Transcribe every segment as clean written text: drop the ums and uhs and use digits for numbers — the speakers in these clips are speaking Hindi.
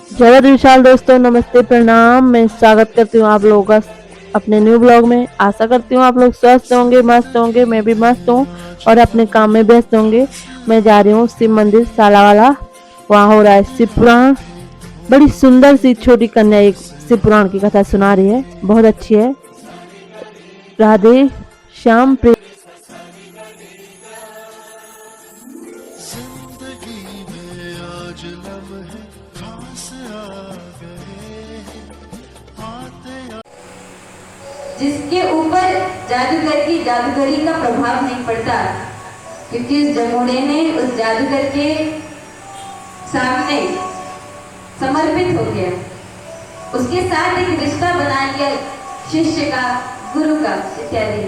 जगत विशाल दोस्तों, नमस्ते प्रणाम। मैं स्वागत करती हूँ आप लोगों का अपने न्यू ब्लॉग में। आशा करती हूँ आप लोग स्वस्थ होंगे, मस्त होंगे। मैं भी मस्त हूँ और अपने काम में व्यस्त होंगे। मैं जा रही हूँ शिव मंदिर सालावाला, वहाँ हो रहा है शिव पुराण। बड़ी सुंदर सी छोटी कन्या एक शिव पुराण की कथा सुना रही है, बहुत अच्छी है। राधे श्याम प्रेम। जिंदगी में आज लम्हे खास आ गए आते जिसके ऊपर जादूगर की जादूगरी का प्रभाव नहीं पड़ता, क्योंकि उस जमोड़े ने उस जादूगर के सामने समर्पित हो गया, उसके साथ एक रिश्ता बना लिया, शिष्य का, गुरु का इत्यादि।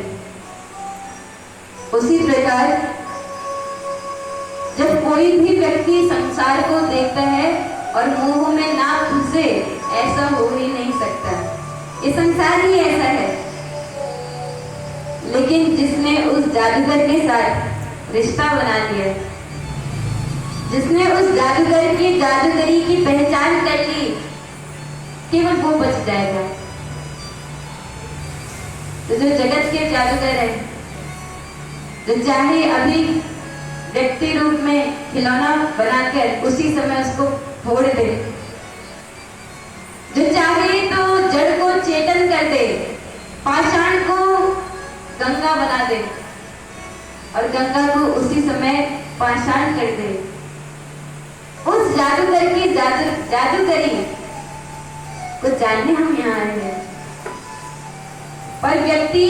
उसी प्रकार जब कोई भी व्यक्ति संसार को देखता है और मोह में ना घुसे, ऐसा हो ही नहीं सकता। ये संसार ही ऐसा है। लेकिन जिसने उस जादूगर के साथ रिश्ता बना लिया, जिसने उस जादूगर की जादूगरी की पहचान कर ली, केवल वो बच जाएगा। तो जो जगत के जादूगर है, जो चाहे अभी व्यक्ति रूप में खिलौना बनाकर उसी समय उसको फोड़ दे, जो चाहे तो जड़ को चेतन कर दे, पाषाण को गंगा बना दे और गंगा को उसी समय पाषाण कर दे, उस जादूगर की जादूगरी को जानने हम यहाँ आए हैं। पर व्यक्ति,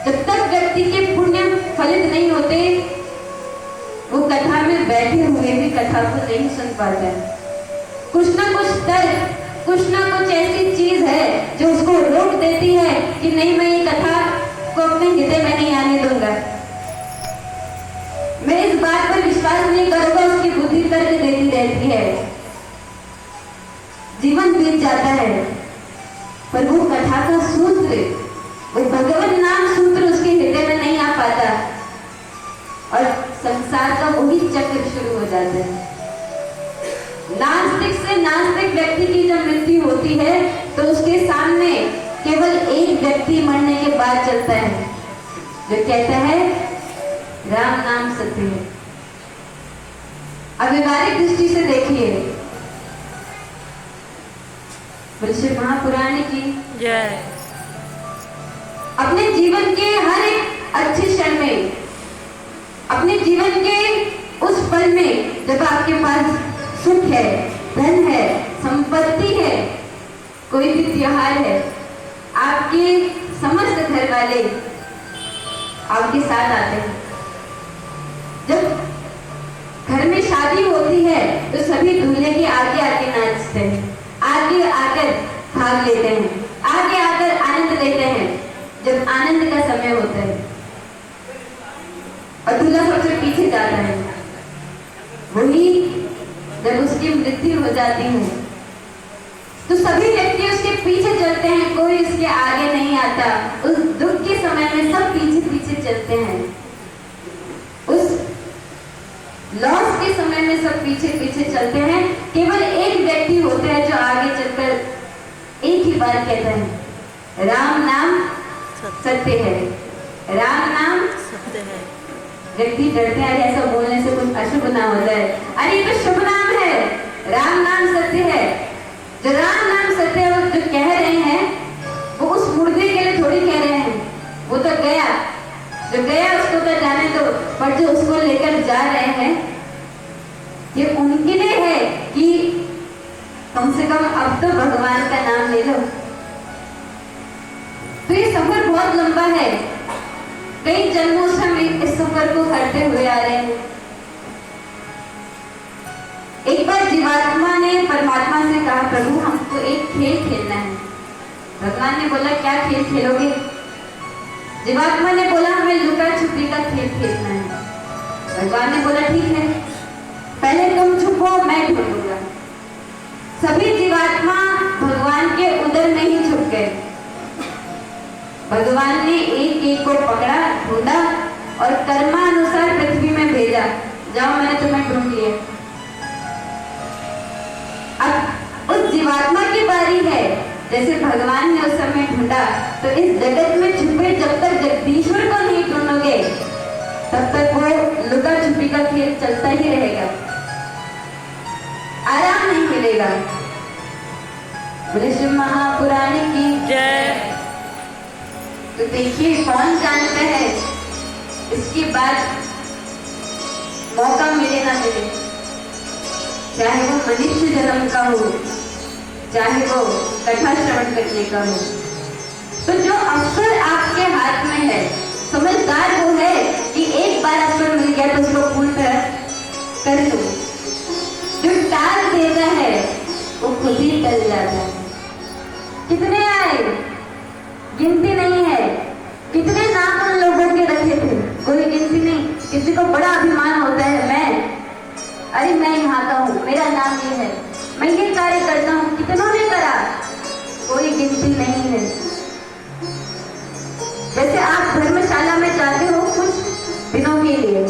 जब तक व्यक्ति के पुण्य फलित नहीं होते, वो कथा में बैठे हुए भी कथा को नहीं सुन पाता है। कुछ ना कुछ तर्क, कुछ ना कुछ ऐसी चीज है जो उसको रोक देती है कि नहीं, मैं ये कथा को अपने हृदय में नहीं आने दूंगा, मैं इस बात पर विश्वास नहीं करूंगा। उसकी बुद्धि तर्क देती रहती है, जीवन बीत जाता है, पर वो कथा का सूत्र, वो भगवान नाम सूत्र उसके हृदय में नहीं आ पाता और संसार का वही चक्र शुरू हो जाता है। नास्तिक से नास्तिक व्यक्ति की जब मृत्यु होती है तो उसके सामने केवल एक व्यक्ति मरने के बाद चलता है, जो कहता है राम नाम सत्य है। अब व्यवहारिक दृष्टि से देखिए, श्री महापुराण की जय। अपने जीवन के हर एक अच्छे क्षण में, अपने जीवन के उस पल में जब आपके पास सुख है, धन है, संपत्ति है, कोई भी त्योहार है, आपके समस्त घर वाले आपके साथ आते हैं। जब घर में शादी होती है तो सभी दूल्हे के आगे आके नाचते हैं, आगे आकर भाग लेते हैं, आगे आकर आनंद लेते हैं। जब आनंद का समय होता है और दूल्हा सबसे पीछे जाता है, वही जब उसकी मृत्यु हो जाती है तो सभी व्यक्ति उसके पीछे चलते हैं, कोई उसके आगे नहीं आता। उस दुख के समय में सब पीछे पीछे चलते हैं, उस लॉस के समय में सब पीछे पीछे चलते हैं। केवल एक व्यक्ति होता है जो आगे चलकर एक ही बात कहता है, राम नाम सत्य है, राम नाम सत्य है। व्यक्ति डरते हैं ऐसा बोलने से कुछ अशुभ ना हो जाए। अरे ये तो शुभ नाम है, राम नाम सत्य है। जो राम नाम सत्य है, वो जो कह रहे हैं वो उस मुर्दे के लिए थोड़ी कह रहे हैं, वो तो गया, जो गया उसको तो जाने दो, पर जो उसको लेकर जा रहे हैं ये उनके लिए है कि कम से कम अब तो भगवान का नाम ले लो। तो ये सफर बहुत लंबा है, कई जन्मों से हम इस सफर को करते हुए आ रहे हैं। एक बार जीवात्मा ने परमात्मा से कहा, प्रभु हमको एक खेल खेलना है। भगवान ने बोला, क्या खेल खेलोगे? जीवात्मा ने बोला, हमें लुका छुपी का खेल खेलना है। भगवान ने बोला, ठीक है, पहले तुम छुपो, मैं ढूंढूंगा। सभी जीवात्मा भगवान के उदर में ही छुप गए। भगवान ने एक एक को पकड़ा, ढूंढा और कर्मानुसार पृथ्वी में भेजा, जाओ मैंने तुम्हें ढूंढ लिया। बारी है। जैसे भगवान ने उस समय ढूंढा, तो इस जगत में छुपे जब तक जगदीश्वर को नहीं ढूंढोगे तब तक वो लुका छुपी का खेल चलता ही रहेगा, आराम नहीं मिलेगा। ऋषि महापुराण की जय। तो देखिए कौन जानता है इसके बाद मौका मिले ना मिले, चाहे वो मनुष्य जन्म का हो, चाहे वो कथा श्रवण करने का हो, तो जो अवसर आपके हाथ में है, समझदार वो है कि एक बार अवसर मिल गया तो उसको पूर्ण कर लो। जो टाल देता है वो खुद ही टल जाता है। कितने आए गिनती नहीं है, कितने नाम उन लोगों के रखे थे, कोई गिनती नहीं। किसी को बड़ा अभिमान होता है, अरे मैं यहाँ का हूँ, मेरा नाम ये है, मैं ये कार्य करता हूँ, कितनों ने करा, कोई गिनती नहीं है। जैसे आप धर्मशाला में जाते हो कुछ दिनों के लिए,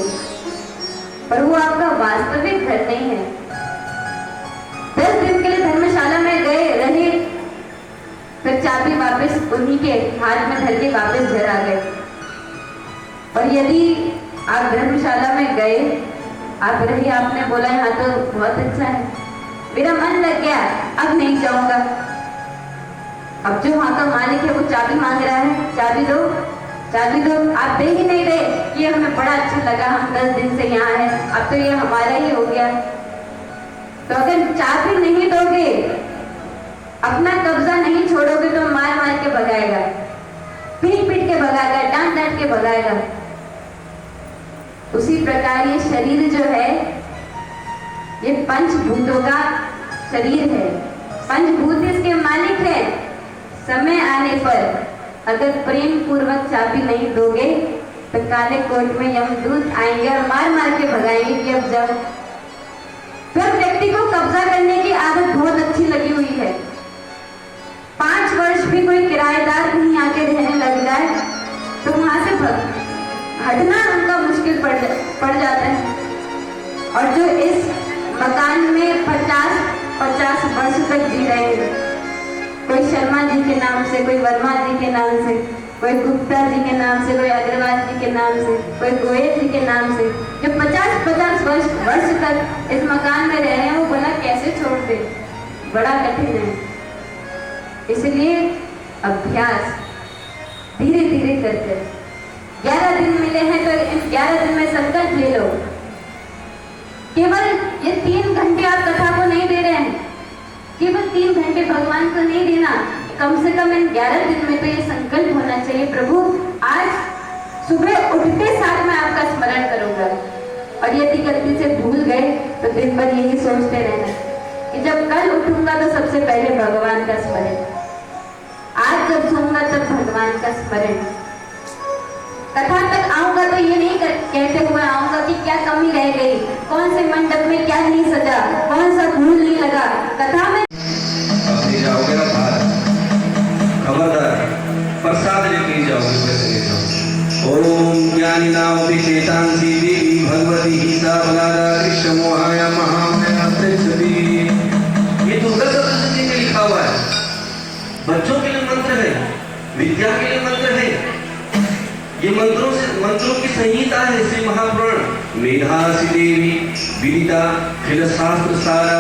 पर वो आपका वास्तविक घर नहीं है। 10 दिन के लिए धर्मशाला में गए रहे, फिर चाबी वापस उन्हीं के हाथ में धर के वापस घर आ गए। और यदि आप धर्मशाला में गए, आप रही, आपने बोला यहाँ तो बहुत अच्छा है, मेरा मन लग गया, अब नहीं जाऊंगा। अब जो वहां का मालिक है वो चाबी मांग रहा है, चाबी दो चाबी दो, आप दे ही नहीं रहे। ये हमें बड़ा अच्छा लगा, हम 10 दिन से यहाँ हैं, अब तो ये हमारा ही हो गया। तो अगर चाबी नहीं दोगे, अपना कब्जा नहीं छोड़ोगे, तो मार मार के भगाएगा, पीट पीट के भगाएगा, डांट डांट के भगाएगा। उसी प्रकार ये शरीर जो है, ये पंचभूतों का शरीर है, पंचभूत इसके मालिक है। समय आने पर अगर प्रेम पूर्वक चाबी नहीं दोगे तो काले कोट में यमदूत आएंगे और मार मार के भगाएंगे कि अब जाओ। फिर व्यक्ति को कब्जा करने की आदत बहुत अच्छी लगी हुई है। 5 वर्ष भी कोई किराएदार कहीं आके रहने लग जाए तो वहां से हटना उनका मुश्किल पड़ जाता है। और जो इस मकान में 50 वर्ष तक जी रहे हैं, कोई शर्मा जी के नाम से, कोई वर्मा जी के नाम से, कोई गुप्ता जी के नाम से, कोई अग्रवाल जी के नाम से, कोई गोयल जी के नाम से, जो 50 वर्ष तक इस मकान में रह रहे हैं, वो बोला कैसे छोड़ दे, बड़ा कठिन है। इसलिए अभ्यास धीरे धीरे करते, 11 दिन मिले हैं तो इन 11 दिन में संकल्प ले लो। केवल ये 3 घंटे आप कथा को नहीं दे रहे हैं, केवल 3 घंटे भगवान को नहीं देना, कम से कम इन 11 दिन में तो ये संकल्प होना चाहिए, प्रभु आज सुबह उठते साथ मैं आपका स्मरण करूंगा। और यदि गलती से भूल गए तो दिन भर यही सोचते रहना कि जब कल उठूंगा तो सबसे पहले भगवान का स्मरण, आज जब सोऊंगा तब भगवान का स्मरण। कथा तक आऊंगा तो ये नहीं कहते हुए आऊंगा कि क्या कमी रह गई, कौन से मंडप में क्या नहीं सजा, कौन सा फूल नहीं लगा। कथा में जाओगे ना बाहर, खबरदार प्रसाद लेके जाओगे, वैसे ले जाओ। ओम ज्ञानी नाम विशेषांसी देवी भगवती हिसा बलादा कृष्ण मोहाया महामया सदी। ये दुर्गा सप्तशती में लिखा हुआ है, बच्चों के लिए मंत्र है, विद्या के लिए मंत्र है। ये मंत्रों की संहिता है श्री महापुराण। मेधासी देवी विदिता खिल शास्त्र सारा,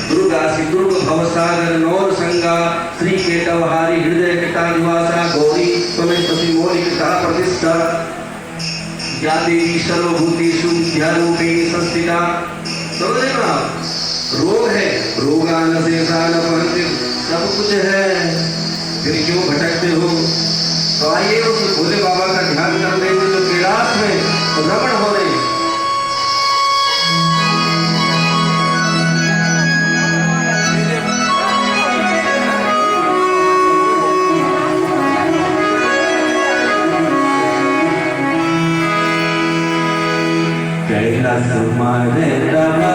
दुर्गासी दुर्ग भवसागर नौर संगा, श्री केटवहारी हृदय कटा निवासा, गौरी त्वमेतसी मौलिकता प्रतिष्ठा, या देवी सर्वभूतेषु विद्यारूपेण संस्थिता। समझ ना, रोग है, रोगान शेषान पहंति, सब कुछ है, फिर क्यों भटकते हो। तो आइए उस भोले बाबा का ध्यान करते हुए जो कैलाश में भ्रमण हो रहे हैं। कैलाश मारे बाबा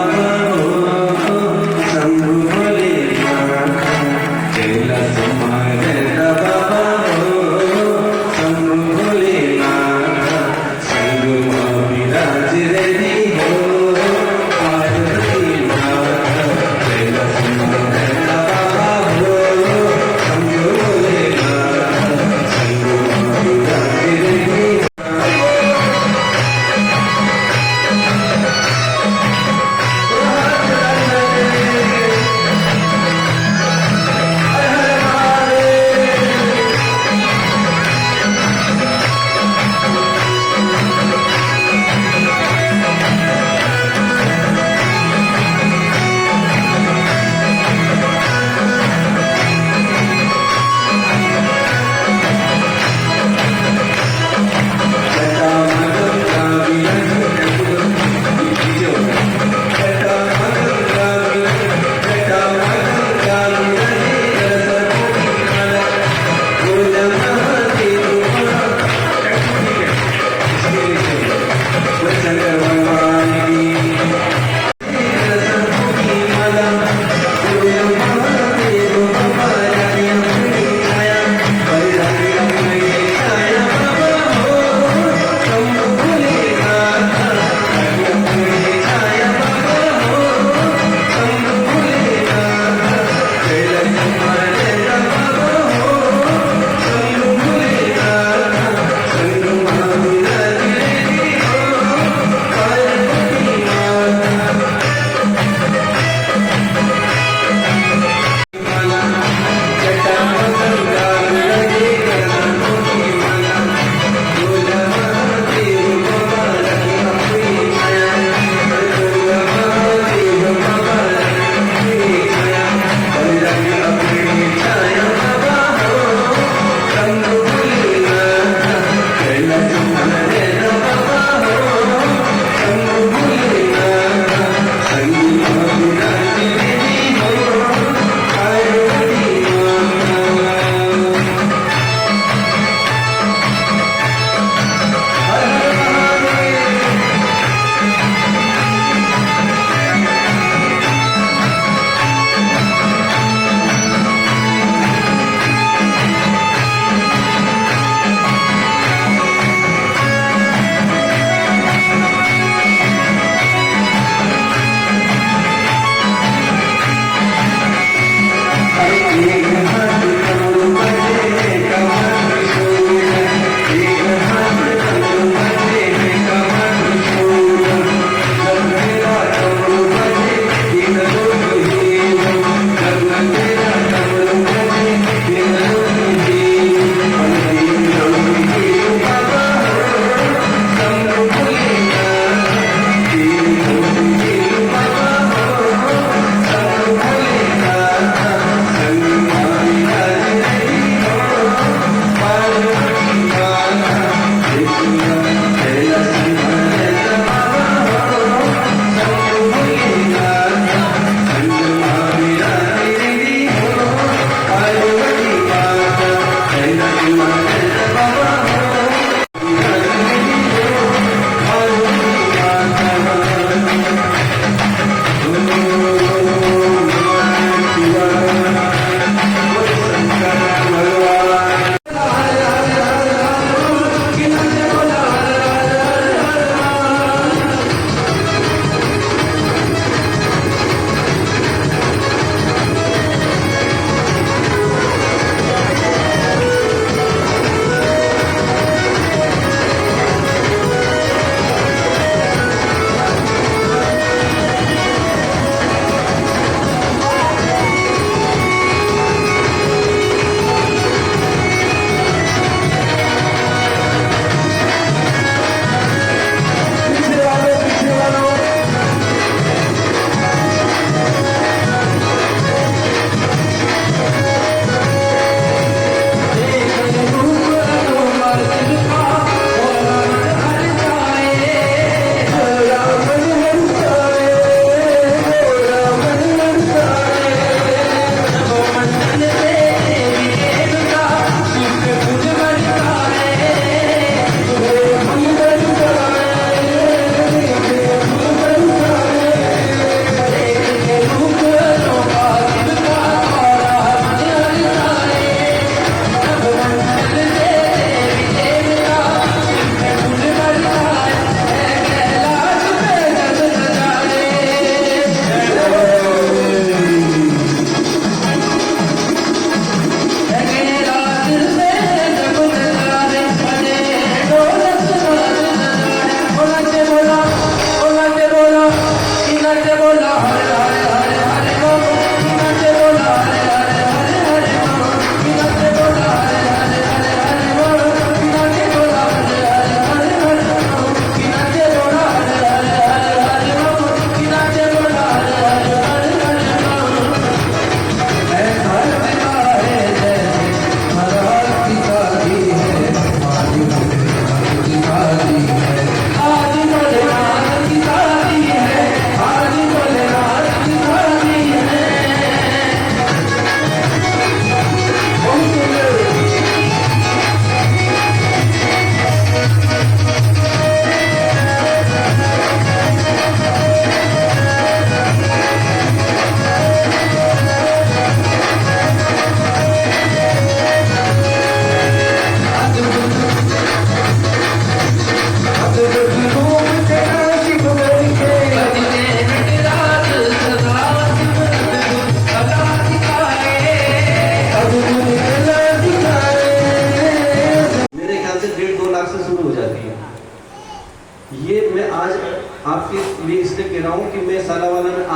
शंभु भोले, कैलाश मारे बाबा शंभु भोले, संग विराज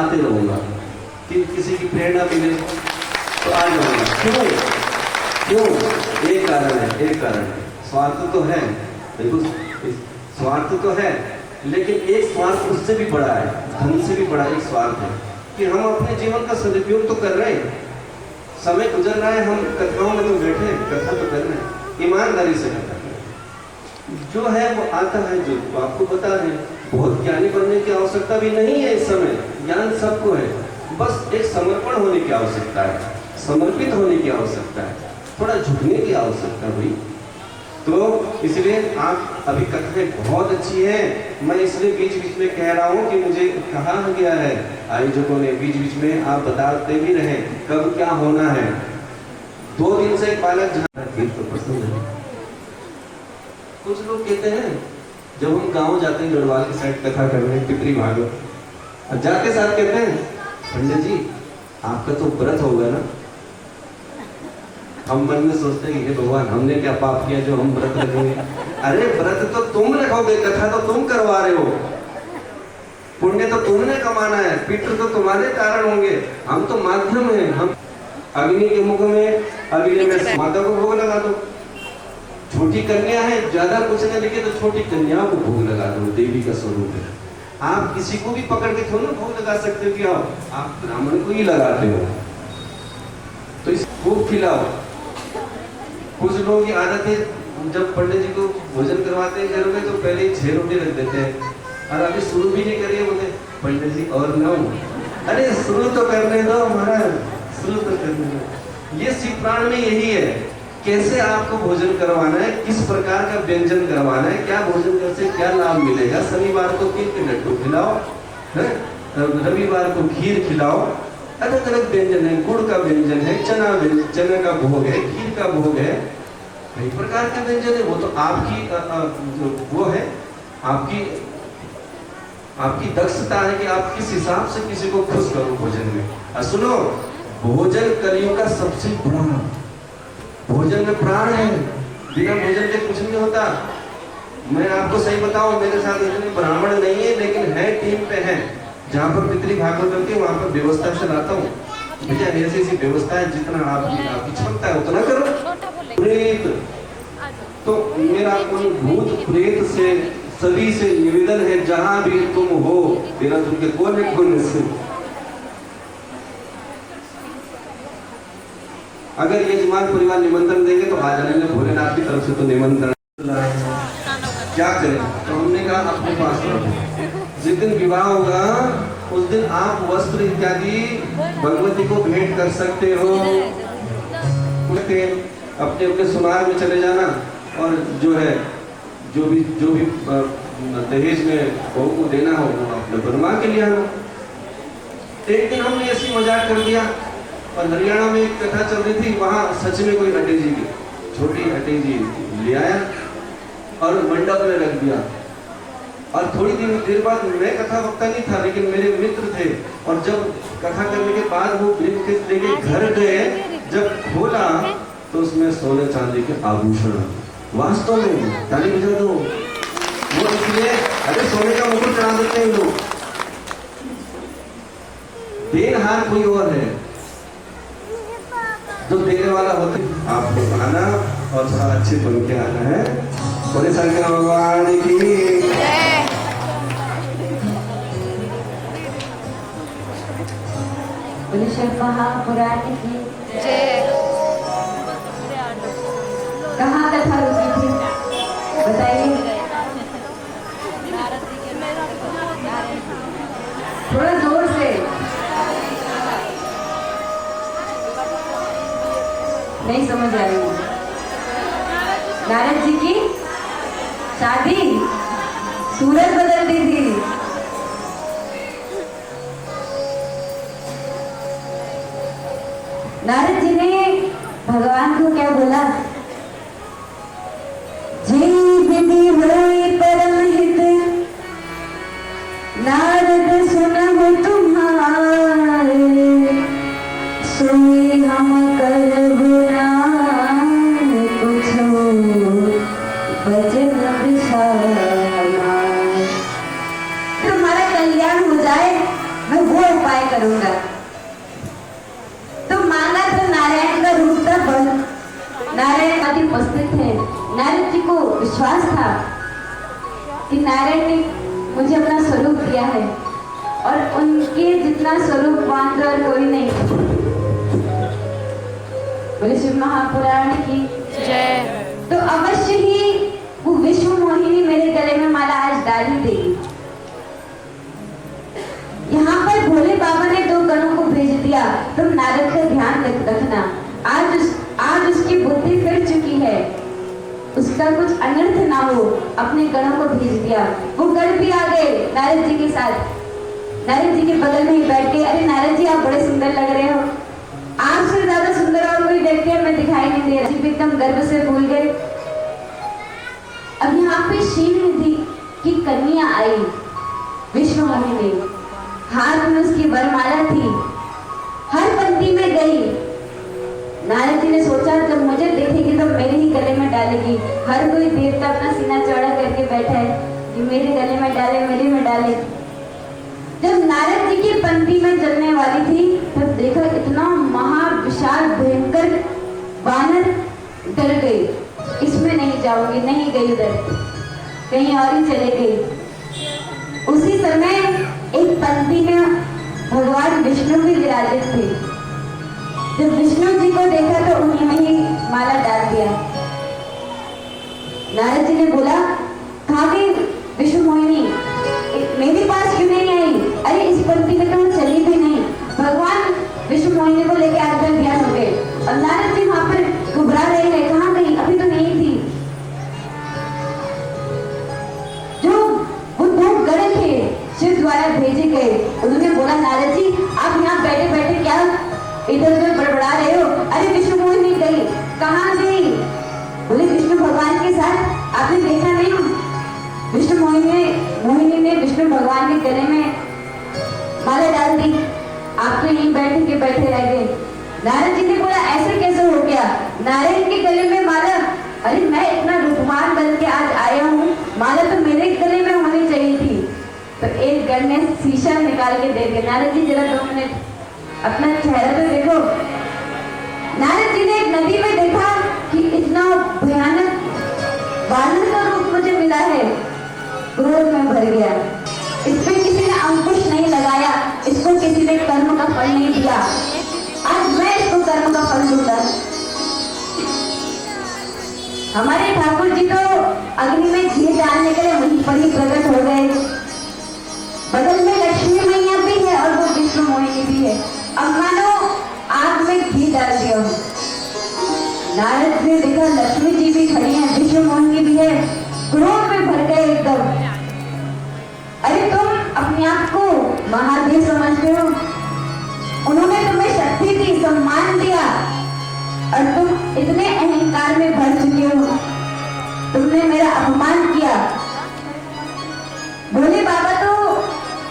आते रहूंगा, कि किसी की प्रेरणा मिले तो आ जाऊंगा। क्यों? एक कारण है, स्वार्थ तो है, देखो स्वार्थ तो है, लेकिन एक स्वार्थ उससे भी बड़ा है, धन से भी बड़ा एक स्वार्थ है कि हम अपने जीवन का सदुपयोग तो कर रहे हैं, समय गुजर रहा है, हम कथाओं में तो बैठे कथा तो कर रहे हैं, ईमानदारी से कथा कर रहे हैं, जो है वो आता है, जो आपको बता रहे हैं। बहुत ज्ञानी बनने की आवश्यकता भी नहीं है इस समय, ज्ञान सबको है, बस एक समर्पण होने की आवश्यकता है, समर्पित होने की आवश्यकता है, थोड़ा झुकने की आवश्यकता हुई। तो इसलिए आप अभी कथाएं बहुत अच्छी है, मैं इसलिए बीच बीच में कह रहा हूँ कि मुझे कहा गया है आयोजकों ने बीच बीच में आप बताते भी रहे कब क्या होना है। 2 दिन से बालक तो पसंद है। कुछ लोग कहते हैं जब हम गांव जाते हैं गढ़वाल की साइड कथा करने पितरी भागवत, जाते साथ कहते हैं पंडित जी आपका तो व्रत होगा ना। हम मन में सोचते हैं कि भगवान हमने क्या पाप किया जो हम व्रत रखेंगे। अरे व्रत तो तुम रखोगे, कथा तो तुम करवा रहे हो, पुण्य तो तुमने कमाना है, पितृ तो तुम्हारे कारण होंगे, हम तो माध्यम हैं। हम अग्नि के मुख में अग्नि में माता को भोग लगा दो, छोटी कन्या है ज्यादा कुछ नहीं लिखे तो छोटी कन्या को भोग लगा दो, देवी का स्वरूप है। आप किसी को भी पकड़ के थोड़ा भोग लगा सकते हो, क्या आप ब्राह्मण को ही लगाते हो तो इसको खूब खिलाओ। कुछ लोगों की आदत है जब पंडित जी को भोजन करवाते हैं घर में तो पहले ही 6 रोटी रख देते हैं, और अभी शुरू भी नहीं करिए, बोले पंडित जी और 9। अरे शुरू तो करने दो महाराज, शुरू तो करने दो। ये शिव प्राण में यही है, कैसे आपको भोजन करवाना है, किस प्रकार का व्यंजन करवाना है, क्या भोजन करने से क्या लाभ मिलेगा। शनिवार को तिल के लड्डू खिलाओ, रविवार को खीर खिलाओ, अलग अलग व्यंजन है, गुड़ का व्यंजन है, चना का भोग है, खीर का भोग है, कई प्रकार के व्यंजन है। वो तो आपकी वो है, आपकी दक्षता है कि आप किस हिसाब से किसी को खुश करो भोजन में। और सुनो, भोजन कलियुग का सबसे बड़ा, भोजन में प्राण है, बिना भोजन के कुछ नहीं होता। मैं आपको सही बताऊं, मेरे साथ इतने ब्राह्मण नहीं है लेकिन है, टीम पे है, जहाँ पर पितरी भागवत करती है वहां पर व्यवस्था चलाता हूँ। भैया ऐसी ऐसी व्यवस्था है, जितना आपकी क्षमता है उतना करो। प्रेत तो मेरा कोई भूत प्रेत से सभी से निवेदन है, जहां भी तुम हो मेरा तुमके कोने कोने से, अगर यजमान परिवार निमंत्रण देंगे तो आ जाने, भोलेनाथ की तरफ से तो निमंत्रण क्या करें। तो हमने कहा अपने पास रखो, जिस दिन विवाह होगा उस दिन आप वस्त्र इत्यादि भगवती को भेंट कर सकते हो। अपने अपने सुनार में चले जाना, और जो है जो भी दहेज में बहू को देना हो वो अपने बनवा के लिए आना। एक दिन हमने ऐसी मजाक कर दिया, और हरियाणा में एक कथा चल रही थी, वहां सच में कोई अटै जी की छोटी अटै जी ले आया और मंडप में रख दिया। और थोड़ी देर बाद, मैं कथा वक्ता नहीं था लेकिन मेरे मित्र थे, और जब कथा करने के बाद वो ब्रीफकेस लेके घर गए, जब खोला तो उसमें सोने चांदी के आभूषण, वास्तव में ताली बजा दो। वो इसलिए, अरे सोने का मुकुट चढ़ा देते हैं लोग, देनहार कोई और है, जो देने वाला होते। आपको आना और थोड़ा अच्छे बन के आना है। बोले शंकर भगवान की बोले शिव महापुराण की जय। कहाँ कथा रुकी थी बताइए, थोड़ा जोर से। नहीं समझ आ रही। नारद जी की शादी सूरत बदल दी थी। नारद जी ने भगवान को क्या बोला, जी विधि हुई परम हित, नारद सुनहु तुम्हारे, सोई हम करहु नाम कुछो, भजन विशाल। तुम्हारा कल्याण हो जाए, मैं वो उपाय विश्वास था कि नारायण ने मुझे अपना स्वरूप दिया है और उनके जितना स्वरूपवान तो और कोई नहीं। बोले शिव महापुराण की जय। तो अवश्य ही वो विश्व मोहिनी मेरे गले में माला आज डाल ही देगी। यहाँ पर भोले बाबा ने 2 गणों को भेज दिया, तुम नारद का ध्यान रखना। आज उसकी बुद्धि फिर चुकी है, उसका कुछ अनर्थ ना हो, अपने गणों को भेज दिया। वो गण भी आ गए नारद जी के साथ, नारद जी के बगल में ही बैठ गए। अरे नारद जी, आप बड़े सुंदर लग रहे हो, आपसे ज्यादा सुंदर और कोई व्यक्ति हमें दिखाई नहीं दे रहा। जी एकदम गर्व से भूल गए। अब यहाँ पे शील निधि की कन्या आई, विश्व मोहिनी, हाथ में उसकी वरमाला थी, हर पंक्ति में गई। नारद जी ने सोचा जब मुझे देखेगी तो मेरे ही गले में डालेगी। हर कोई देवता अपना सीना चौड़ा करके बैठा है कि मेरे गले में डाले, मेरे में डाले। जब नारद जी की पंक्ति में चलने वाली थी तब देखा इतना महाविशाल भयंकर वानर, डर गई, इसमें नहीं जाऊंगी, नहीं गई, उधर कहीं और ही चले गई। उसी समय एक पंक्ति में भगवान विष्णु भी विराजित थे। जब विष्णु जी को देखा तो उन्हीं में ही माला डाल दिया। नारद जी ने बोला, कहाँ गई विष्णु मोहिनी, मेरे पास क्यों नहीं आई? अरे इस पंक्ति में तो चली भी नहीं। भगवान विष्णु मोहिनी को लेकर आकर ध्यान हो गए और नारद जी वहां पर घुबरा रहे हैं, कहाँ गई, अभी तो नहीं थी। जो वो 2 गण थे शिव द्वारा भेजे गए, उन्होंने बोला, नारद जी आप यहाँ बैठे बैठे क्या इधर उधर बड़बड़ा रहे हो? अरे विष्णु मोहिनी गई, कहाँ गई? बोले विष्णु भगवान के साथ, आपने देखा नहीं? विष्णु मोहिनी ने विष्णु भगवान के गले में माला डाल दी, आप तो यहीं बैठे के बैठे रह गए। नारद जी ने बोला, ऐसे कैसे हो गया? नारायण के गले में माला? अरे मैं इतना रूपवान बन के आज आया हूँ, माला तो मेरे गले में होनी चाहिए थी। तो एक गण ने शीशा निकाल के दे दिया। नारद जी जरा 2 मिनट अपना चेहरा तो देखो। नारद जी ने एक नदी में देखा कि इतना भयानक वानर का रूप मुझे मिला है, क्रोध में भर गया। इस पे किसी ने अंकुश नहीं लगाया, इसको किसी ने कर्म का फल नहीं दिया, आज मैं इसको कर्म का फल दूंगा। हमारे ठाकुर जी तो अग्नि में घी डालने के लिए वहीं पर ही प्रकट हो गए। बगल में लक्ष्मी मैया भी है और वो विष्णु मोहिनी भी है। अब मानो आग में घी डाल दिया। नारद ने देखा लक्ष्मी जी भी खड़ी है, विष्णु मोहिनी भी है, क्रोध में भर गए एकदम। अरे तुम अपने आप को महादेव समझते हो, उन्होंने तुम्हें शक्ति दी, सम्मान दिया और तुम इतने अहंकार में भर चुके हो, तुमने मेरा अपमान किया। भोले बाबा तो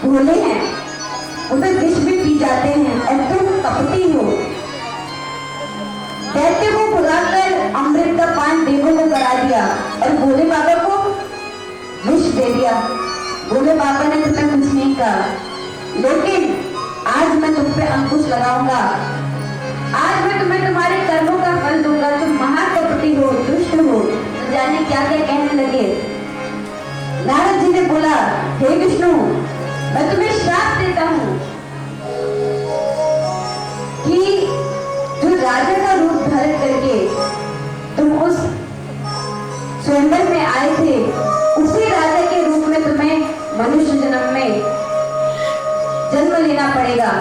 भोले हैं, वो तो विष भी पी जाते हैं और तुम कपटी हो। दैत्य को भगाकर अमृत का पान देवों को करा दिया और भोले बाबा को विष दे दिया। भोले बाबा ने तुम्हें कुछ नहीं कहा, लेकिन आज मैं तुम पे अंकुश लगाऊंगा, आज मैं तुम्हें तुम्हारे कर्मों का फल दूंगा। तुम महाकपटी हो, दुष्ट हो, तो जाने क्या क्या कहने लगे। नारद जी ने बोला, हे विष्णु, मैं तुम्हें श्राप देता हूं कि जो राजा का रूप धारण करके तुम उस स्वयंवर में आए थे, उसी राजा के रूप में तुम्हें मनुष्य जन्म में जन्म लेना पड़ेगा।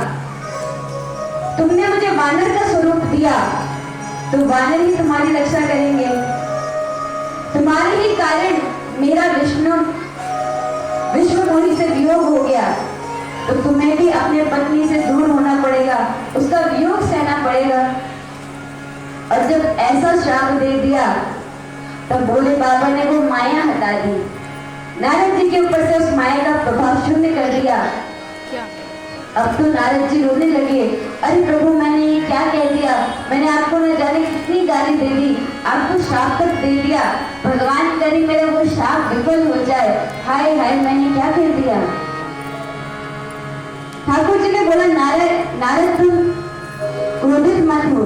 तुमने मुझे वानर का स्वरूप दिया तो वानर ही तुम्हारी रक्षा करेंगे। तुम्हारे ही कारण मेरा विष्णु मोहिनी से वियोग हो गया, तो तुम्हें भी अपने पत्नी से दूर होना पड़ेगा, उसका वियोग सहना पड़ेगा। और जब ऐसा श्राप दे दिया तब भोले बाबा ने वो माया हटा दी, नारद जी के ऊपर से उस माया का प्रभाव शून्य कर दिया। अब तो नारद जी रोने लगे, अरे प्रभु मैंने ये क्या कह दिया, मैंने आपको न जाने कितनी गाली दे दी, आपको श्राप तक दे दिया, भगवान करे मेरा वो श्राप विफल हो जाए, हाय हाय मैंने क्या कह दिया। ठाकुर जी ने बोला, नारद तुम क्रोधित मत हो,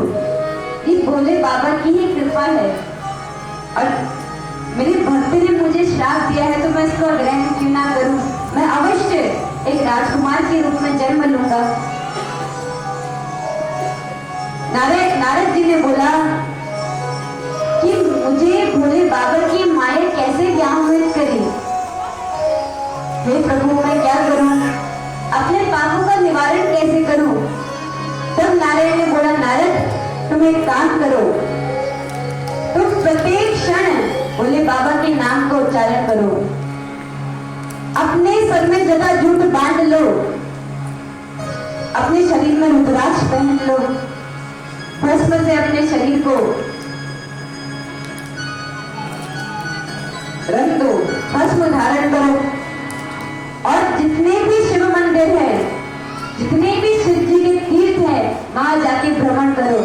ये भोले बाबा की ही कृपा है और मेरे मुझे श्राप दिया है तो मैं इसको ग्रहण क्यों ना करूं। मैं अवश्य एक राजकुमार के रूप में जन्म लूंगा। नारद जी ने बोला कि मुझे भोले बाबा की माया कैसे व्यामोहित करी। हे प्रभु, मैं क्या करूं, अपने पापों का निवारण कैसे करूं। तब नारायण ने बोला, नारद तुम एक काम करो, तुम प्रत्येक क्षण भोले बाबा के नाम का उच्चारण करो, अपने सर में जटा जूट बांध लो, अपने शरीर में रुद्राक्ष पहन लो, भस्म से अपने शरीर को रंग दो, भस्म धारण करो और जितने भी शिव मंदिर है, जितने भी शिव जी के तीर्थ है, वहां जाके भ्रमण करो।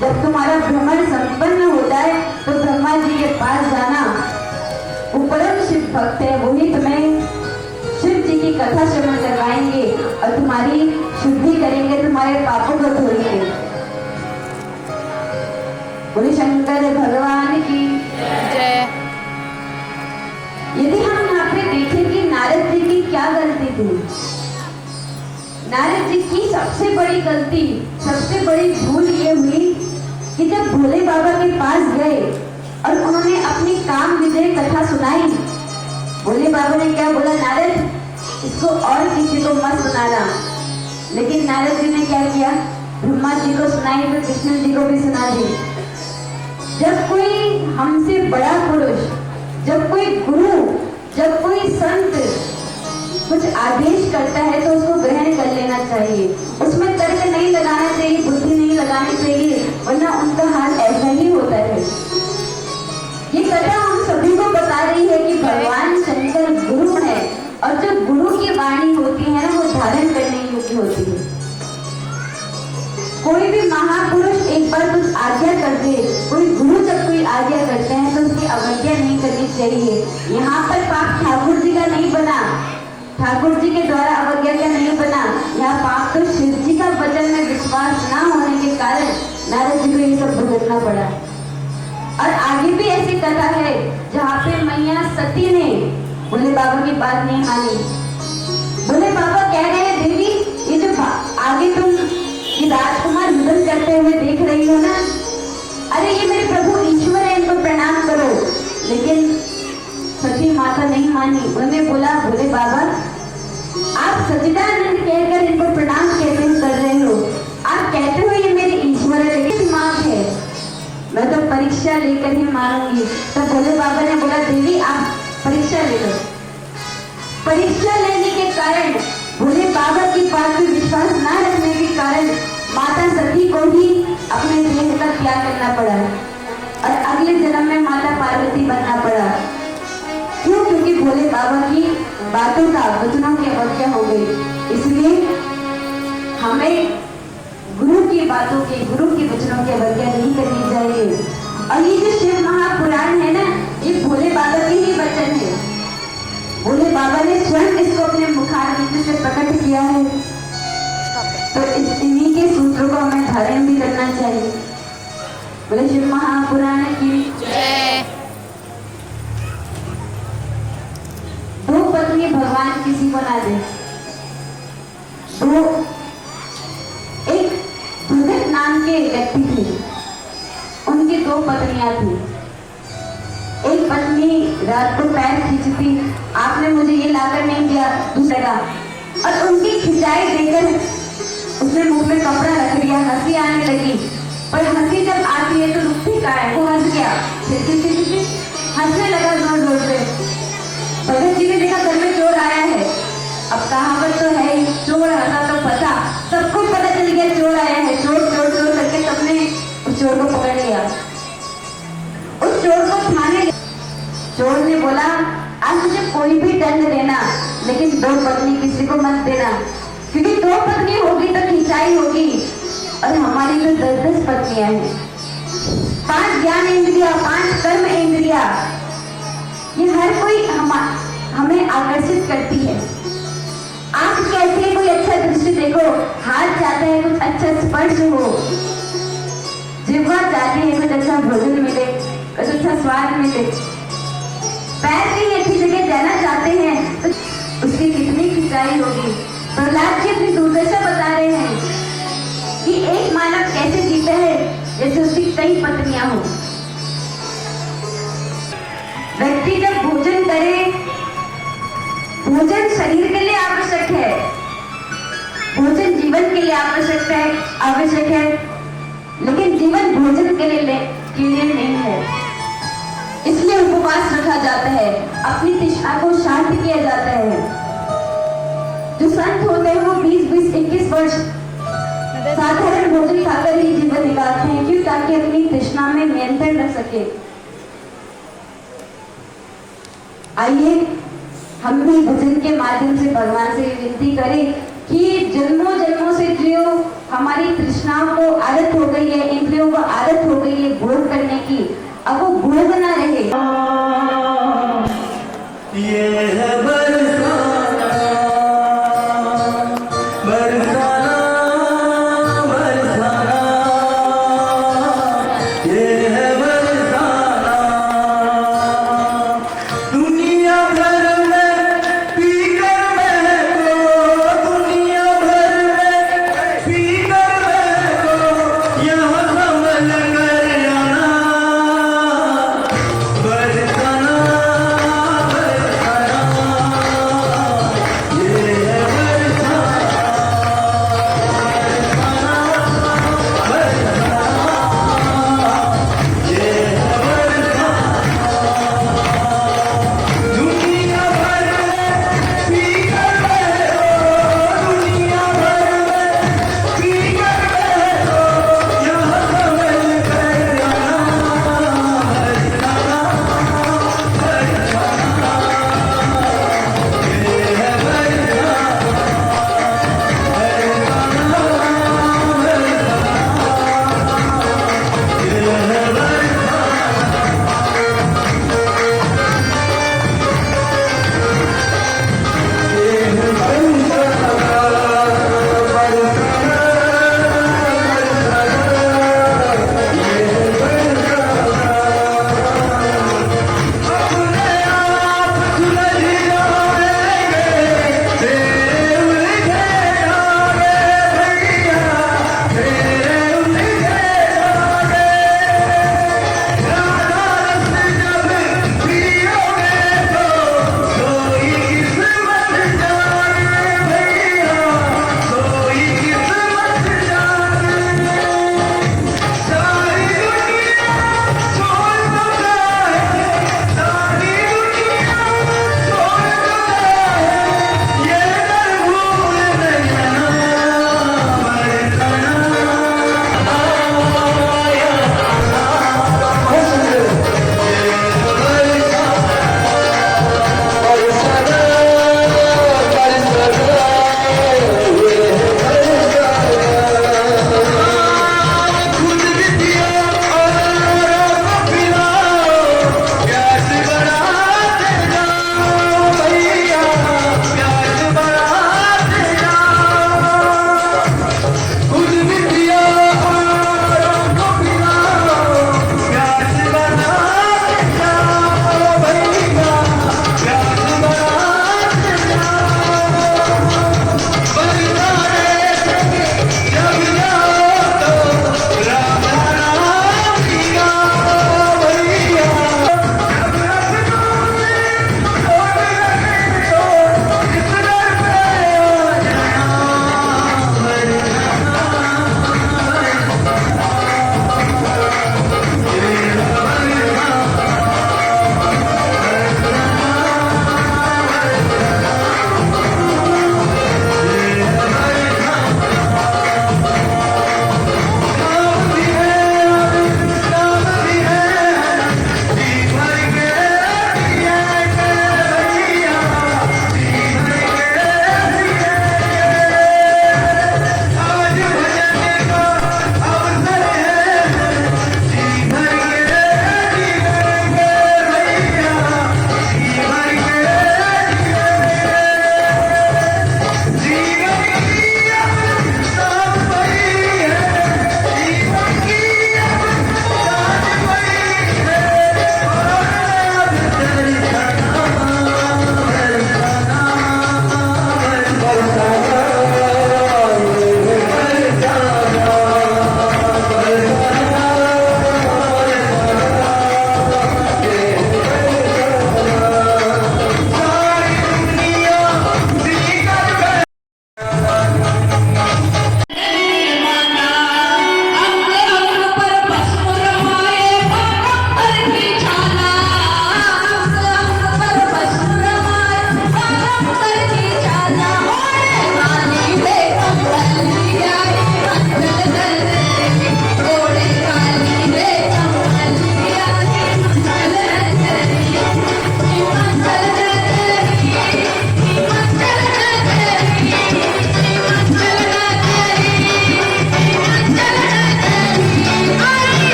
जब तुम्हारा भ्रमण संपन्न हो जाए तो ब्रह्मा जी के पास जाना, वो परम शिव भक्त है, वही तुम्हें शिव जी की कथा श्रवण करवाएंगे और तुम्हारी शुद्धि करेंगे, तुम्हारे पापों को धोएंगे। बोले शंकर भगवान की जय। यदि हम यहाँ पे देखें कि नारद जी की क्या गलती थी, नारद जी की सबसे बड़ी गलती, सबसे बड़ी भूल ये हुई कि जब भोले बाबा के पास गए और उन्होंने अपनी काम विजय कथा सुनाई, भोले बाबा ने क्या बोला, नारद इसको और किसी को मत सुनाना। लेकिन नारद जी ने क्या किया, ब्रह्मा जी को सुनाई तो कृष्ण जी को भी सुना दी। जब कोई हमसे बड़ा पुरुष, जब कोई गुरु, जब कोई संत कुछ आदेश करता है तो उसको ग्रहण कर लेना चाहिए, उसमें तर्क नहीं लगाना चाहिए, बुद्धि नहीं लगानी चाहिए, वरना उनका हाल ऐसा ही होता है। ये कथा हम सभी को बता रही है कि भगवान शंकर गुरु है और जो गुरु की वाणी होती है ना, वो धारण करने योग्य होती है। कोई भी महापुरुष एक बार कुछ आज्ञा कर दे, कोई गुरु जब कोई आज्ञा करते हैं तो उसकी अवज्ञा नहीं करनी चाहिए। यहाँ पर पाप ठाकुर जी का नहीं बना, ठाकुर जी के द्वारा अवज्ञा का नहीं बना, यहाँ पाप तो शिव जी का वचन में विश्वास ना होने के कारण नारद जी को ये सब भुगतना पड़ा। और आगे भी ऐसी कथा है जहाँ पे मैया सती ने भोले बाबा की बात नहीं मानी। भोले बाबा कह रहे हैं, देवी ये जो आगे तुम ये राजकुमार युद्ध करते हुए देख रही हो ना, अरे ये मेरे प्रभु ईश्वर है, इनको प्रणाम करो। लेकिन सती माता नहीं मानी, उन्होंने बोला, भोले बाबा आप सच्चिदानंद कहकर इनको प्रणाम कैसे कर रहे हो, आप कहते हो ये मेरे ईश्वर है, लेकिन दिमाग है, मैं तो परीक्षा लेकर ही मानूंगी। तो भोले बाबा ने बोला, देवी आप परीक्षा ले लो। परीक्षा लेने के कारण, भोले बाबा की बात पर विश्वास न रखने के कारण माता सती को ही अपने देह का त्याग करना पड़ा और अगले जन्म में माता पार्वती बनना पड़ा। क्यों? क्योंकि भोले बाबा की बातों का, वचनों की अवज्ञा हो गई। इसलिए हमें गुरु की बातों की, गुरु के वचनों की अवज्ञा नहीं करनी चाहिए। और ये जो शिव महापुराण है ना, ये भोले बाबा के ही वचन है। भोले बाबा ने स्वयं इसको अपने मुखारविंद से प्रकट किया है, तो इन्हीं के सूत्रों को हमें धारण भी करना चाहिए। बोले शिव महापुराण की जय। दो पत्नी भगवान किसी को ना दे। दो, एक भगत नाम के व्यक्ति थे, उनकी दो पत्नियां थी। एक पत्नी रात को पैर खींचती, आपने मुझे ये लाकर नहीं दिया, दूसरा, और उनकी खिंचाई देकर उसने मुंह में कपड़ा रख दिया, हंसी आने लगी। पर हंसी जब आती है तो रुकती कहाँ है, वो हंस गया, हंसने लगा जोर जोर से। भगत जी ने देखा घर में चोर आया है। अब कहावत तो है ही, चोर हंसा तो फंसा, सबको पता चल गया चोर आया है। चोर चोर चोर करके सबने उस चोर को पकड़ लिया, उस चोर को थाने। चोर ने बोला, आज मुझे कोई भी दंड देना, लेकिन दो पत्नी किसी को मत देना, क्योंकि दो पत्नी होगी तो खिंचाई होगी और हमारी तो 10-10 पत्नियां हैं। 5 ज्ञान इंद्रिया, 5 कर्म इंद्रिया, ये हर कोई हमें आकर्षित करती है। आंख कहती है कोई अच्छा दृश्य देखो, हाथ चाहता है कुछ अच्छा स्पर्श हो, जिह्वा चाहती है कुछ अच्छा भोजन मिले, कुछ अच्छा स्वाद मिले। पैर कहीं अच्छी जगह जाना चाहते हैं तो उसकी कितनी खिंचाई होगी। प्रहलाद जी अपनी दुर्दशा बता रहे हैं कि एक मानव कैसे जीता है जैसे उसकी कई पत्नियां हो। व्यक्ति जब भोजन करे, भोजन शरीर के लिए आवश्यक है, भोजन जीवन के लिए आवश्यक है, लेकिन जीवन भोजन के लिए नहीं है। इसलिए उपवास रखा जाता है, अपनी तृष्णा को शांत किया जाता है। जो संत होते हैं वो 20-21 वर्ष साधारण भोजन खाकर ही जीवन निकालते हैं, क्यों? ताकि अपनी तृष्णा में नियंत्रण रख सके। आइए हम भी भजन के माध्यम से भगवान से विनती करें कि जन्मों जन्मों से जो हमारी तृष्णाओं को आदत हो गई है, इंद्रियों को आदत हो गई है भोग करने की, अब वो भोग ना